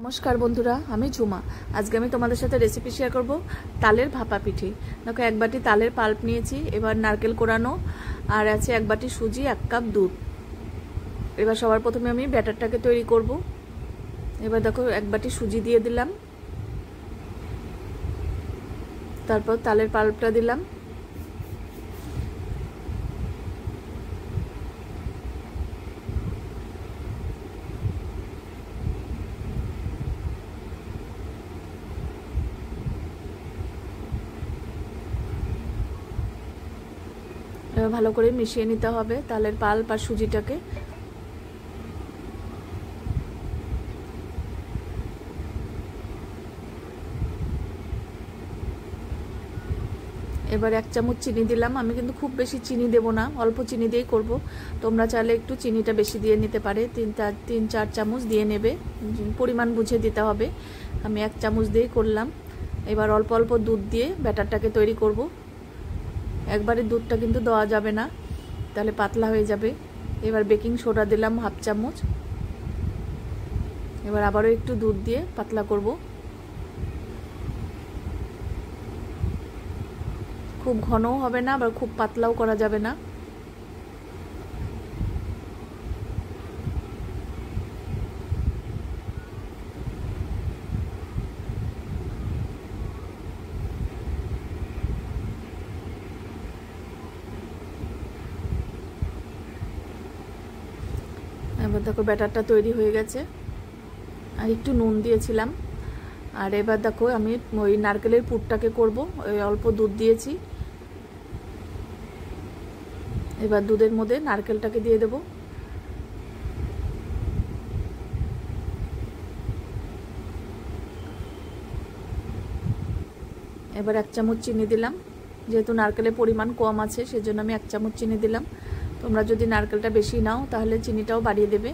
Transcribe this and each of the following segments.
नमस्कार बंधुरा आमी झुमा आज के आमी तोमादेर साथे रेसिपि शेयर करब तालेर भापा पिठी। देखो एक बाटी तालेर पाल्प नियेछि, एबार नारकेल कोड़ानो और आछे एक बाटी सुजी, एक कप दूध। एबार सबार प्रथमे आमी बैटारटाके तैरी करब। एबार देखो एक बाटी सुजी दिए दिलाम, तारपर तालेर पाल्पटा दिलाम, ভালো করে মিশিয়ে নিতে হবে তালের পাল্প আর সুজিটাকে। এবার এক চামচ চিনি দিলাম। আমি কিন্তু খুব বেশি চিনি দেব না, অল্প চিনি দিয়েই করব। তোমরা চাইলে একটু চিনিটা বেশি দিয়ে নিতে পারে, 3-4 চামচ দিয়ে নেবে, পরিমাণ বুঝে দিতে হবে। আমি এক চামচ দিয়েই করলাম। এবার অল্প অল্প দুধ দিয়ে ব্যাটারটাকে তৈরি করব। একবারে দুধটা কিন্তু দেওয়া যাবে না, তাহলে পাতলা হয়ে যাবে। এবার বেকিং সোডা দিলাম হাফ চামচ। এবার আবারও একটু দুধ দিয়ে পাতলা করব। খুব ঘনও হবে না, আবার খুব পাতলাও করা যাবে না। এবার দেখো ব্যাটারটা তৈরি হয়ে গেছে। আর একটু নুন দিয়েছিলাম। আর এবার দেখো আমি ওই নারকেলের পুরটাকে করব। ওই অল্প দুধ দিয়েছি। এবার দুধের মধ্যে নারকেলটাকে দিয়ে দেব। এবার এক চামচ চিনি দিলাম। যেহেতু নারকেলের পরিমাণ কম আছে সেজন্য আমি এক চামচ চিনি দিলাম। তোমরা যদি নারকেলটা বেশি নাও তাহলে চিনিটাও বাড়িয়ে দেবে।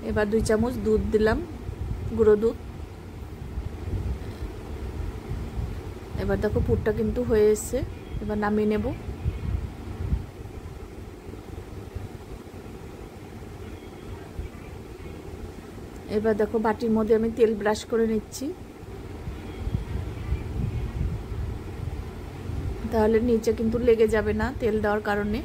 এবার 2 চামচ দুধ দিলাম, গুঁড়ো দুধ। এবার দেখো পুরটা কিন্তু হয়ে এসছে। এবার নামিয়ে নেব। এবার দেখো বাটির মধ্যে আমি তেল ব্রাশ করে নিচ্ছি, তাহলে নিচে কিন্তু লেগে যাবে না তেল দেওয়ার কারণে।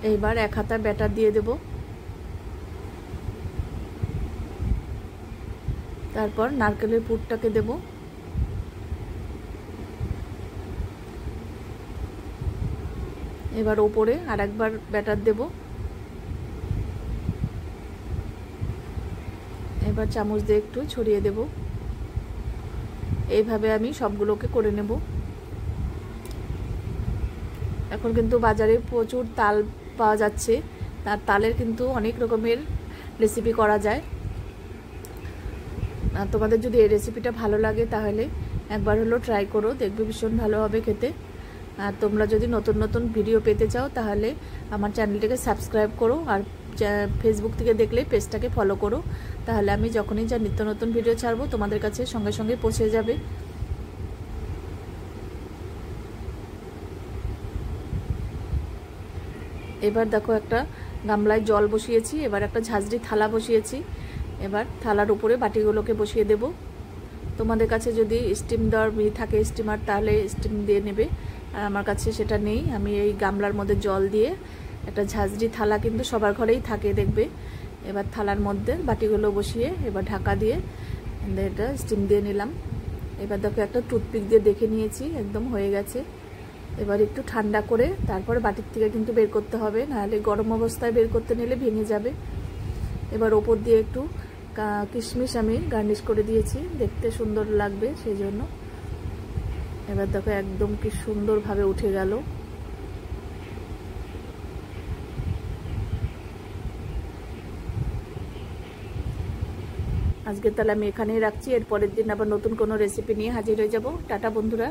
এইবার এক হাতা ব্যাটার দিয়ে দেব। তারপর নারকেলের পুরটাকে দেব। এবার ওপরে আরেকবার ব্যাটার দেব। এবার চামচ দিয়ে একটু ছড়িয়ে দেব। এইভাবে আমি সবগুলোকে করে নেব। এখন কিন্তু বাজারে প্রচুর তাল পাওয়া যাচ্ছে, তার তালের কিন্তু অনেক রকমের রেসিপি করা যায়। আর তোমাদের যদি এই রেসিপিটা ভালো লাগে তাহলে একবার হলো ট্রাই করো, দেখবে ভীষণ ভালো হবে খেতে। আর তোমরা যদি নতুন নতুন ভিডিও পেতে চাও তাহলে আমার চ্যানেলটাকে সাবস্ক্রাইব করো, আর ফেসবুক থেকে দেখলে পেজটাকে ফলো করো, তাহলে আমি যখনই যা নিত্য নতুন ভিডিও ছাড়বো তোমাদের কাছে সঙ্গে সঙ্গে পৌঁছে যাবে। এবার দেখো একটা গামলায় জল বসিয়েছি। এবার একটা ঝাঁঝরি থালা বসিয়েছি। এবার থালার উপরে বাটিগুলোকে বসিয়ে দেব। তোমাদের কাছে যদি স্টিম দেওয়ার থাকে স্টিমার, তাহলে স্টিম দিয়ে নেবে। আর আমার কাছে সেটা নেই। আমি এই গামলার মধ্যে জল দিয়ে, একটা ঝাঁঝরি থালা কিন্তু সবার ঘরেই থাকে দেখবে। এবার থালার মধ্যে বাটিগুলো বসিয়ে এবার ঢাকা দিয়ে এটা স্টিম দিয়ে নিলাম। এবার দেখো একটা টুথপিক দিয়ে দেখে নিয়েছি, একদম হয়ে গেছে। এবার একটু ঠান্ডা করে তারপরে বাটির থেকে কিন্তু বের করতে হবে, নাহলে গরম অবস্থায় বের করতে নিলে ভেঙে যাবে। এবার ওপর দিয়ে একটু কিশমিশ আমি গার্নিশ করে দিয়েছি, দেখতে সুন্দর লাগবে সেই জন্য। এবার দেখো একদম কি সুন্দরভাবে উঠে গেল। আজকে তাহলে আমি এখানেই রাখছি। এর পরের দিন আবার নতুন কোনো রেসিপি নিয়ে হাজির হয়ে যাব। টাটা বন্ধুরা।